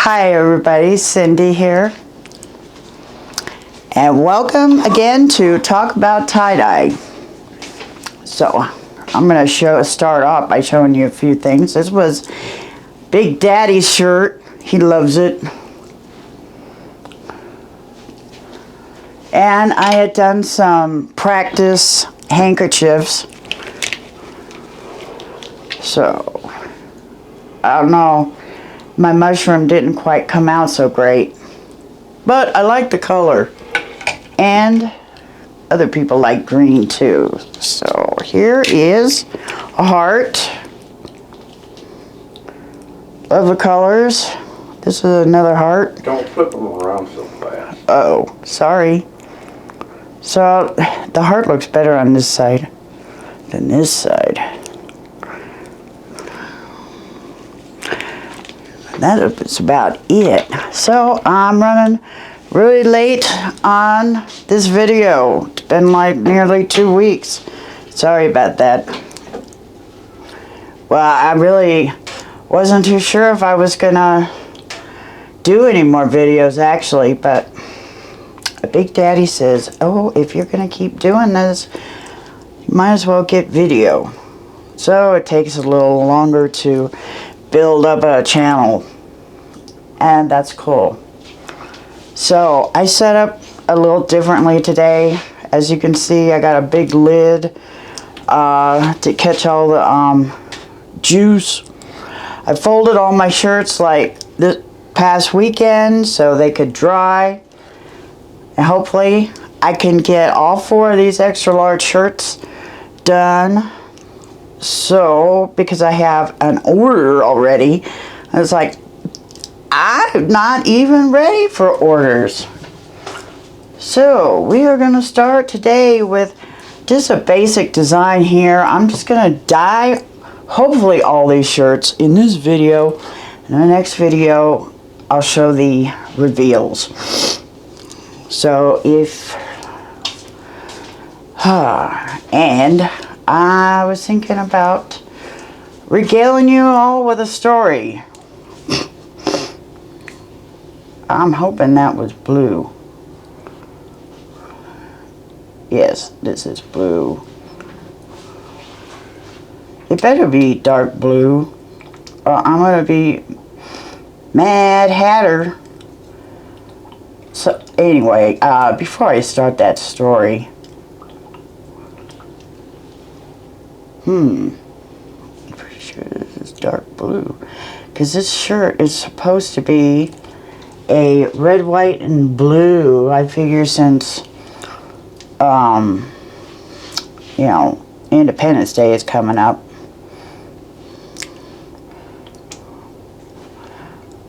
Hi everybody, Cindy here, and welcome again to Talk About Tie-Dye. So I'm going to start off by showing you a few things. This was Big Daddy's shirt. He loves it. And I had done some practice handkerchiefs. So I don't know, my mushroom didn't quite come out so great, but I like the color, and other people like green too. So here is a heart. Love the colors. This is another heart. Don't flip them around so fast. Oh, sorry. So the heart looks better on this side than this side. That's about it. So I'm running really late on this video. It's been like nearly 2 weeks. Sorry about that. Well, I really wasn't too sure if I was gonna do any more videos actually, but Big Daddy says, oh, if you're gonna keep doing this, you might as well get video. So it takes a little longer to build up a channel, and that's cool. So I set up a little differently today. As you can see, I got a big lid to catch all the juice. I folded all my shirts like this past weekend so they could dry, and hopefully I can get all 4 of these extra large shirts done. So, because I have an order already, I was like, I'm not even ready for orders. So, we are going to start today with just a basic design here. I'm just going to dye, hopefully, all these shirts in this video. In the next video, I'll show the reveals. So, and I was thinking about regaling you all with a story. I'm hoping that was blue. Yes, this is blue. It better be dark blue, or I'm going to be Mad Hatter. So anyway, before I start that story, I'm pretty sure this is dark blue, because this shirt is supposed to be a red, white, and blue. I figure since, you know, Independence Day is coming up,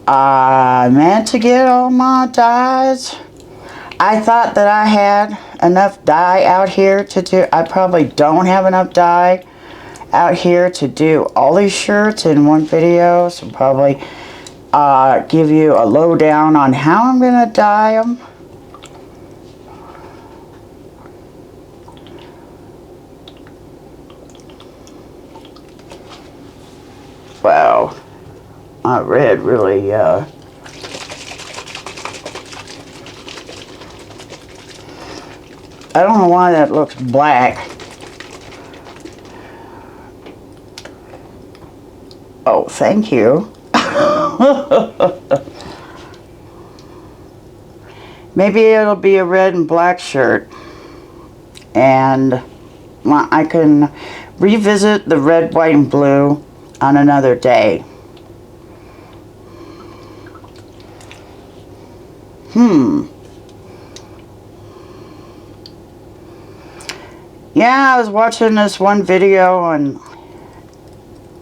I meant to get all my dyes. I thought that I had enough dye out here to do. I probably don't have enough dye out here to do all these shirts in one video, so probably give you a lowdown on how I'm gonna dye them. Wow, my red really I don't know why that looks black. Oh, thank you. Maybe it'll be a red and black shirt, and I can revisit the red, white, and blue on another day. Yeah, I was watching this one video, and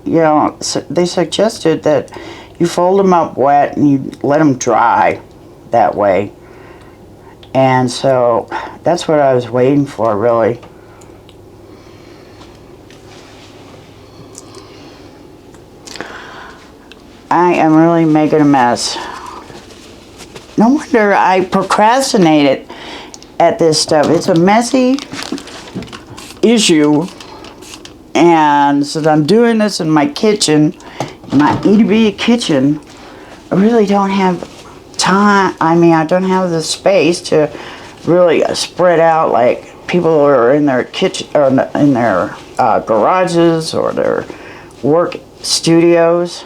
you know, they suggested that you fold them up wet and you let them dry that way. And so that's what I was waiting for, really. I am really making a mess. No wonder I procrastinated at this stuff. It's a messy issue. And since I'm doing this in my kitchen, my EDB kitchen, really don't have time. I mean, I don't have the space to really spread out like people are in their kitchen or in their garages or their work studios.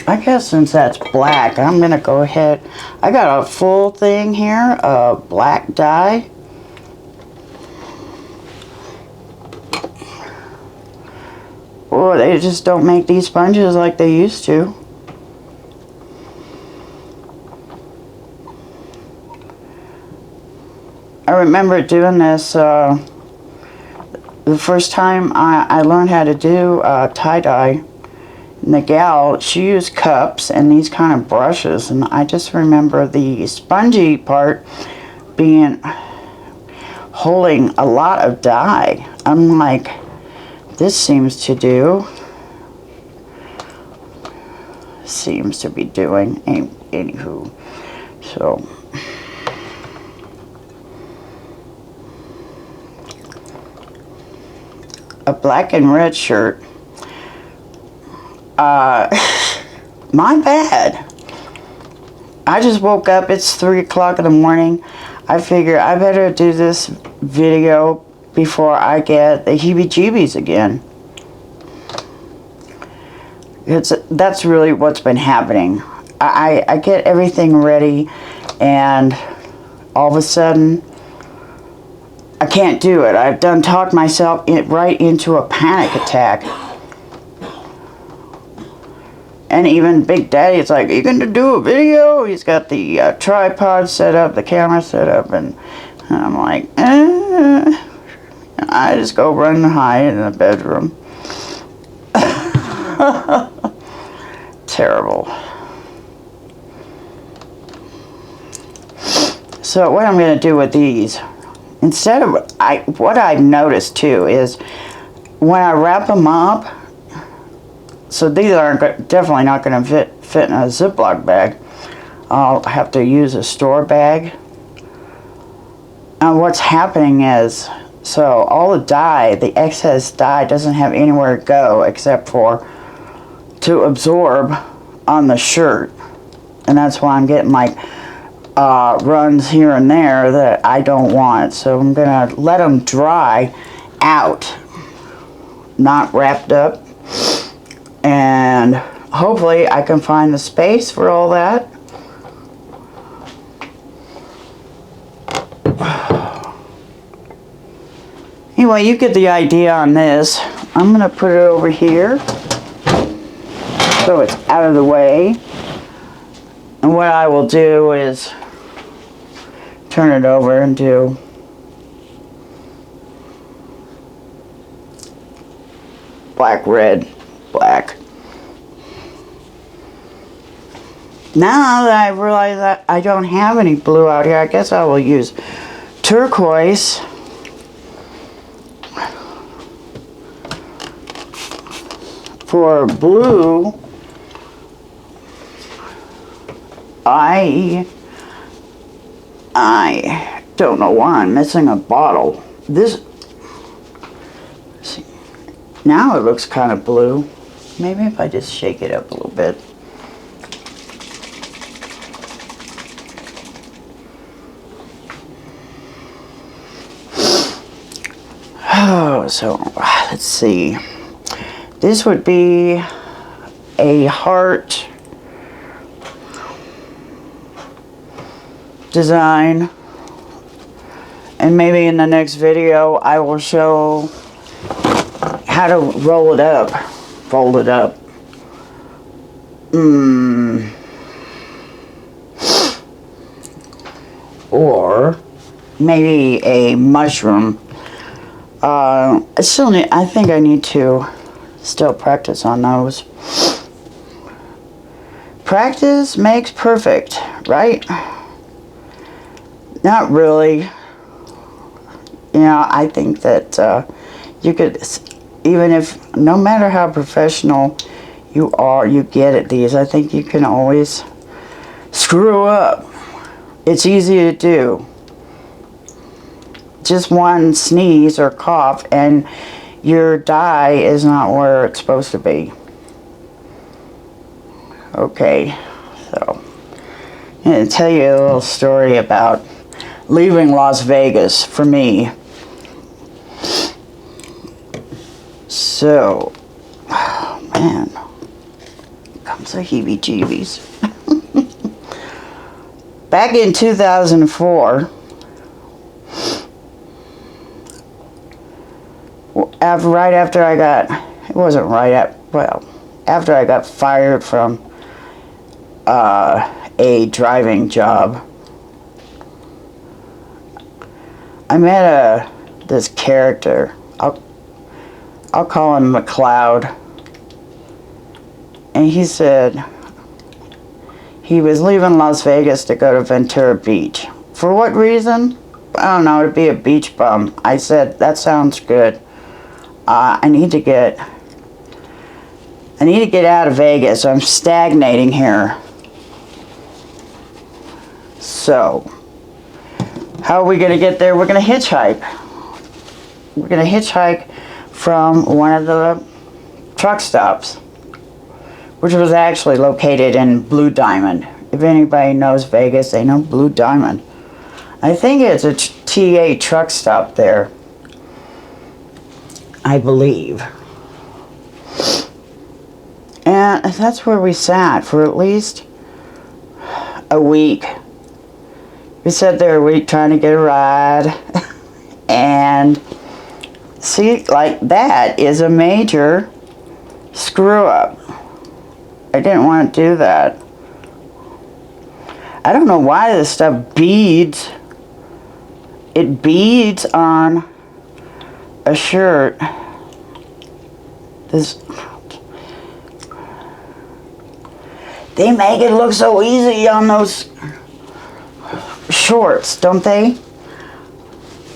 I guess since that's black, I'm gonna go ahead. I got a full thing here of black dye. Oh, they just don't make these sponges like they used to. I remember doing this the first time I learned how to do tie-dye. And the gal, she used cups and these kind of brushes, and I just remember the spongy part being holding a lot of dye. I'm like, this seems to be doing, anywho. So a black and red shirt. My bad. I just woke up. It's 3 o'clock in the morning. I figure I better do this video before I get the heebie-jeebies again. That's really what's been happening. I get everything ready, and all of a sudden, I can't do it. I've done talked myself right into a panic attack. And even Big Daddy is like, are you going to do a video? He's got the tripod set up, the camera set up, and I'm like, I just go run and hide in the bedroom. Terrible. So what I'm going to do with these, instead of, what I've noticed too is when I wrap them up, so these aren't definitely not going to fit in a Ziploc bag. I'll have to use a store bag. And what's happening is, so all the dye, the excess dye doesn't have anywhere to go except for to absorb on the shirt. And that's why I'm getting like runs here and there that I don't want. So I'm going to let them dry out, not wrapped up. And hopefully I can find the space for all that. Anyway, you get the idea on this. I'm going to put it over here so it's out of the way. And what I will do is turn it over and do black, red, black. Now that I realize that I don't have any blue out here, I guess I will use turquoise. For blue, I don't know why I'm missing a bottle. This, see, now it looks kind of blue. Maybe if I just shake it up a little bit. Oh, so let's see. This would be a heart design, and maybe in the next video I will show how to roll it up, fold it up. Or maybe a mushroom. I think I need to still practice on those. Practice makes perfect, right? Not really. You know, I think that you could, even if, no matter how professional you are, you get at these, I think you can always screw up. It's easy to do. Just one sneeze or cough and your dye is not where it's supposed to be. Okay, so I'm going to tell you a little story about leaving Las Vegas for me. So, oh man, comes the heebie-jeebies. Back in 2004, right after I got, it wasn't right at, well, after I got fired from a driving job, I met this character. I'll call him McLeod. And he said he was leaving Las Vegas to go to Ventura Beach. For what reason? I don't know, to be a beach bum. I said, that sounds good. I need to get out of Vegas. I'm stagnating here. So, how are we going to get there? We're going to hitchhike. We're going to hitchhike from one of the truck stops, which was actually located in Blue Diamond. If anybody knows Vegas, they know Blue Diamond. I think it's a TA truck stop there, I believe. And that's where we sat for at least a week. We sat there a week trying to get a ride. And see, like, that is a major screw up. I didn't want to do that. I don't know why this stuff beads. It beads on a shirt. They make it look so easy on those shorts, don't they?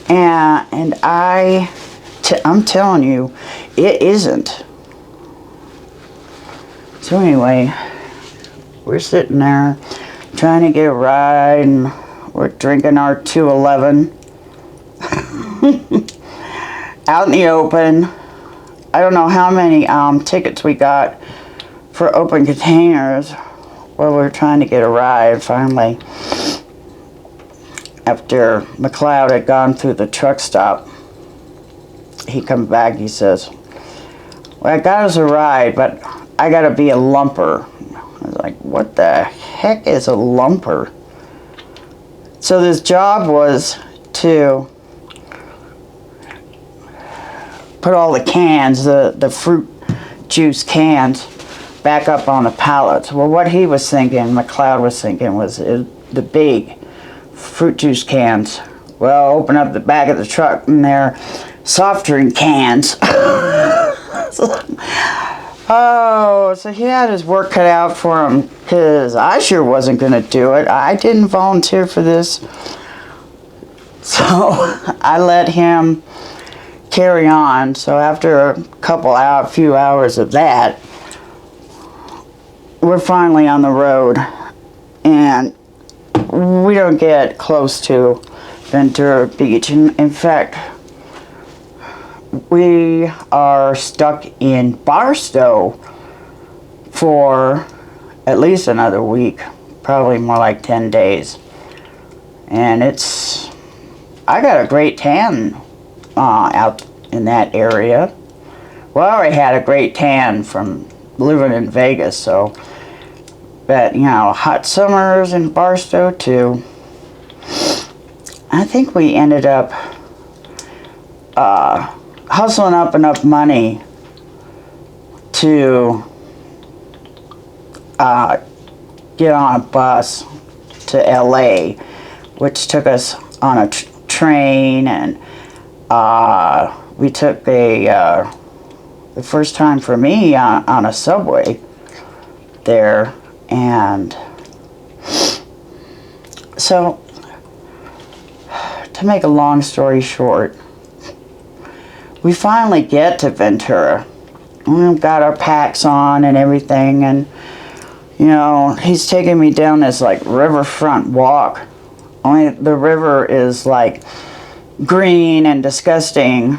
And I'm telling you, it isn't. So anyway, we're sitting there trying to get a ride, and we're drinking our 211 out in the open. I don't know how many tickets we got for open containers while we were trying to get a ride. Finally, after McLeod had gone through the truck stop, he comes back, he says, well, I got us a ride, but I gotta be a lumper. I was like, what the heck is a lumper? So this job was to put all the cans, the fruit juice cans, back up on the pallets. Well, what he was thinking, McLeod was thinking, was the big fruit juice cans. Well, open up the back of the truck and they're soft drink cans. Oh, so he had his work cut out for him, because I sure wasn't going to do it. I didn't volunteer for this. So I let him carry on. So after a few hours of that, we're finally on the road, and we don't get close to Ventura Beach. In fact, we are stuck in Barstow for at least another week, probably more like 10 days. And I got a great tan out in that area. Well, I already had a great tan from living in Vegas, so, but, you know, hot summers in Barstow too. I think we ended up hustling up enough money to get on a bus to LA, which took us on a train, and we took the first time for me on a subway there. And so, to make a long story short, we finally get to Ventura. We've got our packs on and everything, and you know, he's taking me down this like riverfront walk. Only the river is like green and disgusting,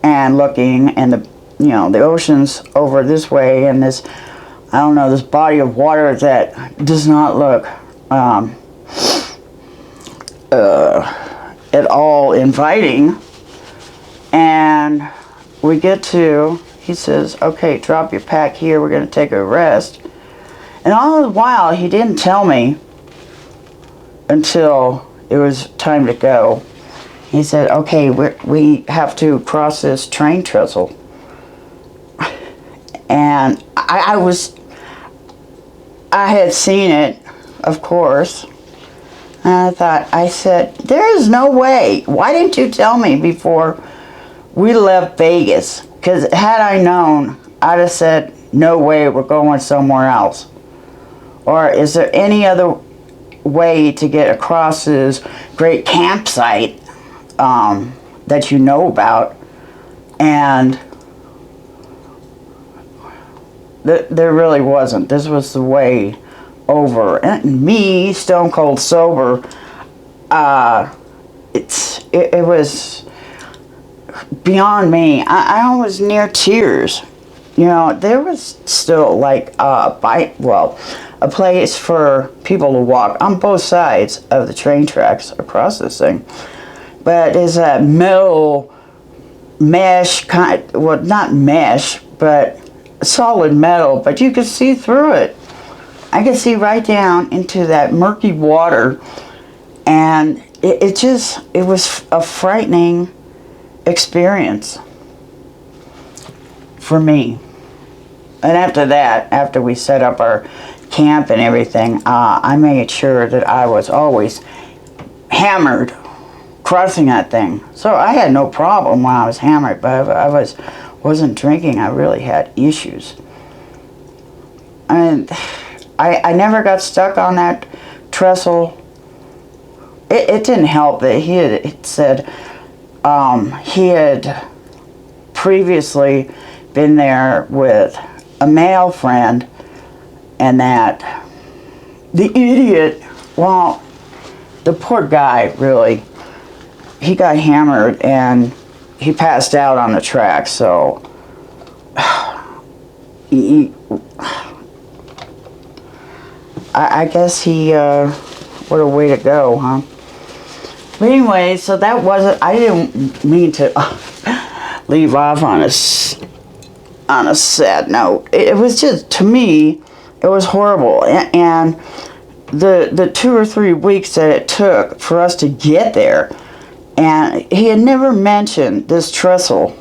and looking, and the ocean's over this way, and this, I don't know, this body of water that does not look at all inviting. And we get to, he says, okay, drop your pack here, we're going to take a rest. And all the while, he didn't tell me until it was time to go. He said, okay, we have to cross this train trestle. And I had seen it, of course. And I said, there is no way. Why didn't you tell me before we left Vegas? Because had I known, I'd have said, no way, we're going somewhere else. Or is there any other way to get across this great campsite that you know about? And there really wasn't. This was the way over. And me, stone cold sober, it was beyond me. I was near tears. There was still like a place for people to walk on both sides of the train tracks across this thing. But there's a metal mesh well, not mesh, but solid metal, but you could see through it. I could see right down into that murky water, and it was a frightening experience for me. And after that, after we set up our camp and everything, I made sure that I was always hammered crossing that thing. So I had no problem when I was hammered, but if I wasn't drinking, I really had issues. And I never got stuck on that trestle. It didn't help that he had said he had previously been there with a male friend, and that the idiot, well, the poor guy, really, he got hammered and he passed out on the track. So I guess what a way to go, huh? But anyway, so that wasn't, I didn't mean to leave off on a sad note. It was just, to me, it was horrible. And the 2 or 3 weeks that it took for us to get there, and he had never mentioned this trestle.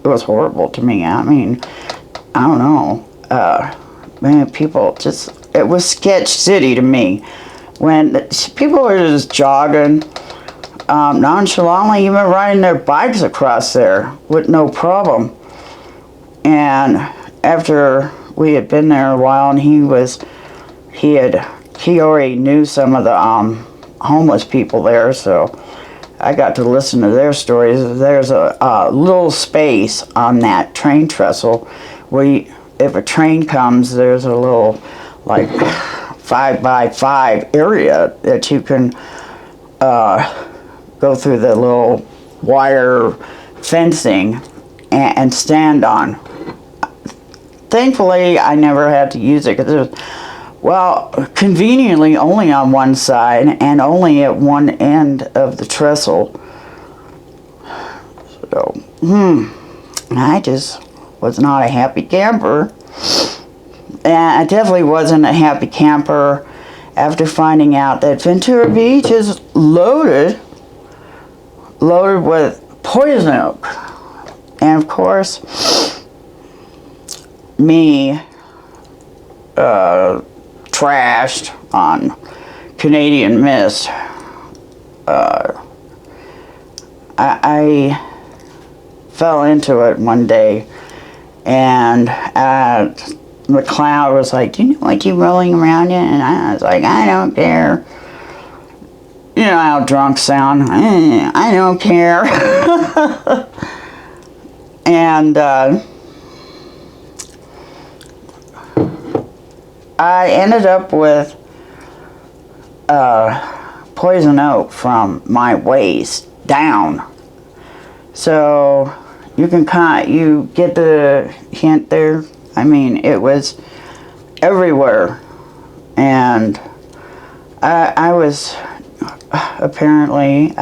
It was horrible to me. I mean, I don't know. Man, people just, it was sketch city to me. When people are just jogging, nonchalantly, even riding their bikes across there with no problem. And after we had been there a while, and he already knew some of the homeless people there, so I got to listen to their stories. There's a little space on that train trestle where if a train comes, there's a little like 5x5 area that you can go through the little wire fencing and stand on. Thankfully, I never had to use it because it was, well, conveniently only on one side and only at one end of the trestle. So, I just was not a happy camper. And I definitely wasn't a happy camper after finding out that Ventura Beach is loaded with poison oak. And of course, me trashed on Canadian Mist. I fell into it one day, and McLeod was like, do you know what you're rolling around in? And I was like, I don't care. You know how drunks sound. I don't care. And I ended up with poison oak from my waist down. So, you can you get the hint there. I mean, it was everywhere, and I was apparently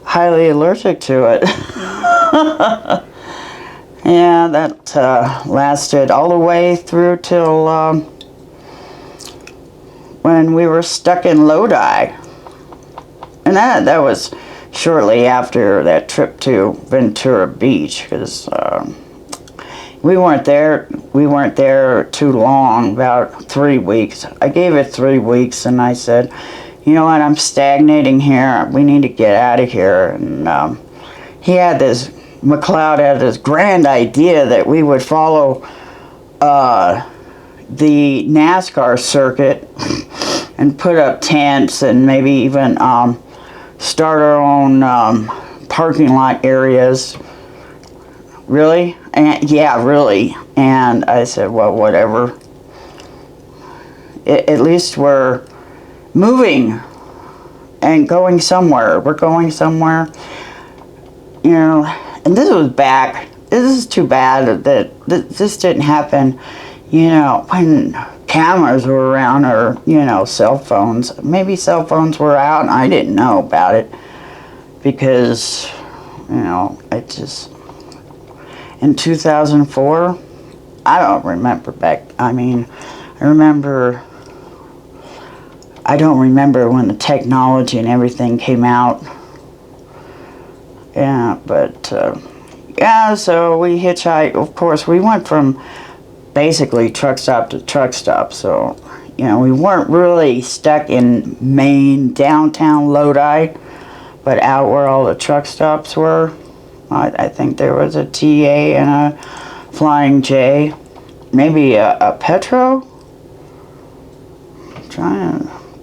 highly allergic to it. Yeah, that lasted all the way through till when we were stuck in Lodi. And that was shortly after that trip to Ventura Beach, because we weren't there too long, about 3 weeks. I gave it 3 weeks, and I said, you know what, I'm stagnating here. We need to get out of here. And McLeod had this grand idea that we would follow the NASCAR circuit and put up tents and maybe even start our own parking lot areas. Really? And yeah, really. And I said, well, whatever. At least we're moving and going somewhere. We're going somewhere. You know, and this was back. This is too bad that this didn't happen, you know, when cameras were around, or, you know, cell phones. Maybe cell phones were out and I didn't know about it, because, you know, in 2004, I don't remember I don't remember when the technology and everything came out. Yeah, but, yeah, so we hitchhiked. Of course, we went from basically truck stop to truck stop, so, you know, we weren't really stuck in main downtown Lodi, but out where all the truck stops were. I think there was a TA and a Flying J, maybe a Petro?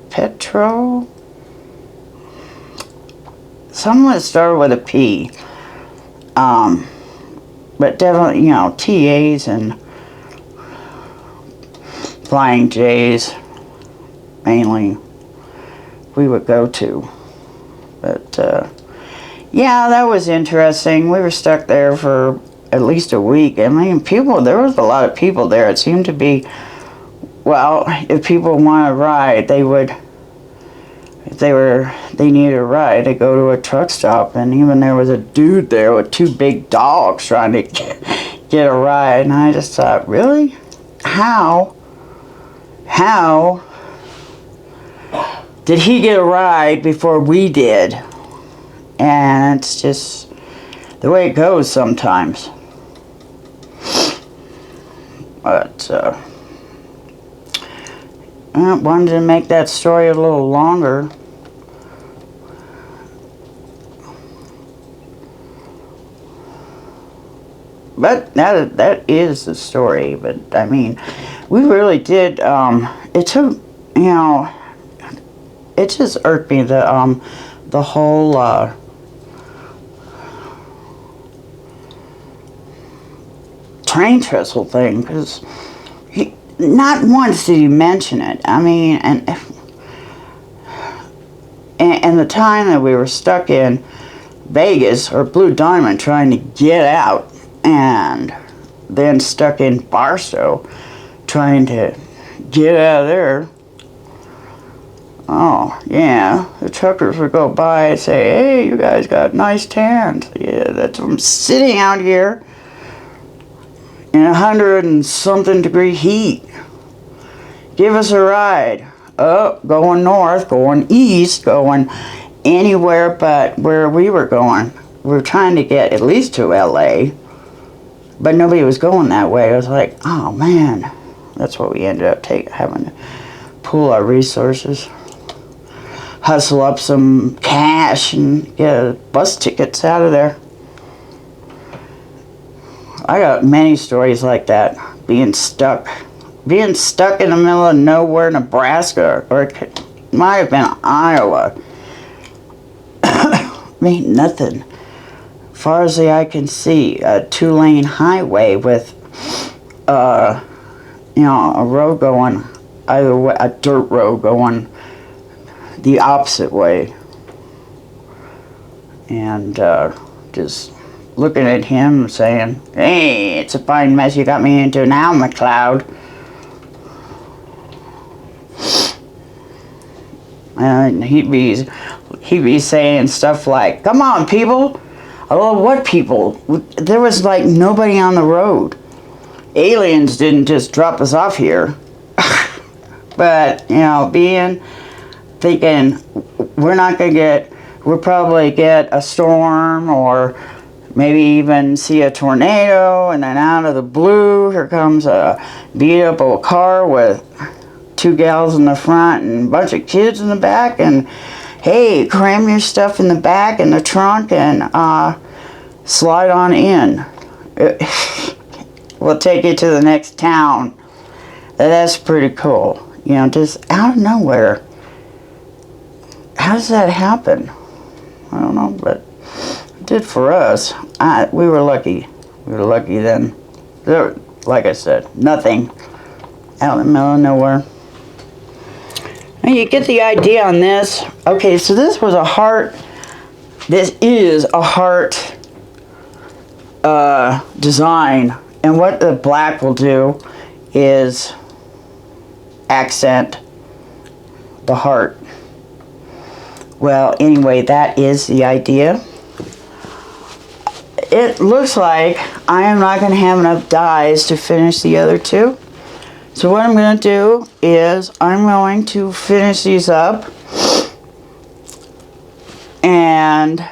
Petro? Someone started with a P. But definitely, you know, TAs and Flying J's mainly we would go to. But yeah, that was interesting. We were stuck there for at least a week. I mean, there was a lot of people there. It seemed to be, well, if people want to ride, they would, if they needed a ride, they go to a truck stop. And even there was a dude there with 2 big dogs trying to get a ride. And I just thought, really? How did he get a ride before we did? And it's just the way it goes sometimes. But I wanted to make that story a little longer. But that is the story. But I mean, we really did. It took, you know, it just irked me, the whole train trestle thing, because not once did he mention it. I mean, and the time that we were stuck in Vegas or Blue Diamond trying to get out, and then stuck in Barstow trying to get out of there. Oh, yeah, the truckers would go by and say, hey, you guys got nice tans. Yeah, that's from sitting out here in 100 and something degree heat. Give us a ride. Oh, going north, going east, going anywhere but where we were going. We were trying to get at least to LA, but nobody was going that way. I was like, oh man, that's what we ended up having to pool our resources, hustle up some cash and get bus tickets out of there. I got many stories like that, being stuck in the middle of nowhere, Nebraska, or it might have been Iowa. I mean, nothing. As far as the eye can see, a 2-lane highway with, you know, a road going either way, a dirt road going the opposite way, and just looking at him saying, "Hey, it's a fine mess you got me into now, McLeod." And he'd be saying stuff like, "Come on, people." Oh, what people? There was like nobody on the road. Aliens didn't just drop us off here. But, you know, thinking we'll probably get a storm or maybe even see a tornado, and then out of the blue, here comes a beat up old car with 2 gals in the front and a bunch of kids in the back, and hey, cram your stuff in the back in the trunk and slide on in. We'll take you to the next town. That's pretty cool. You know, just out of nowhere. How does that happen? I don't know, but it did for us. We were lucky. We were lucky then. There, like I said, nothing out in the middle of nowhere. And you get the idea on this. Okay, so this was a heart. This is a heart design. And what the black will do is accent the heart. Well, anyway, that is the idea. It looks like I am not going to have enough dies to finish the other 2. So what I'm going to do is I'm going to finish these up, and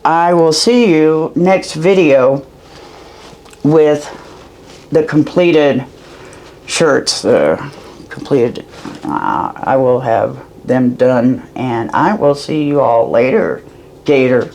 I will see you next video with the completed shirts. I will have them done, and I will see you all later, Gator.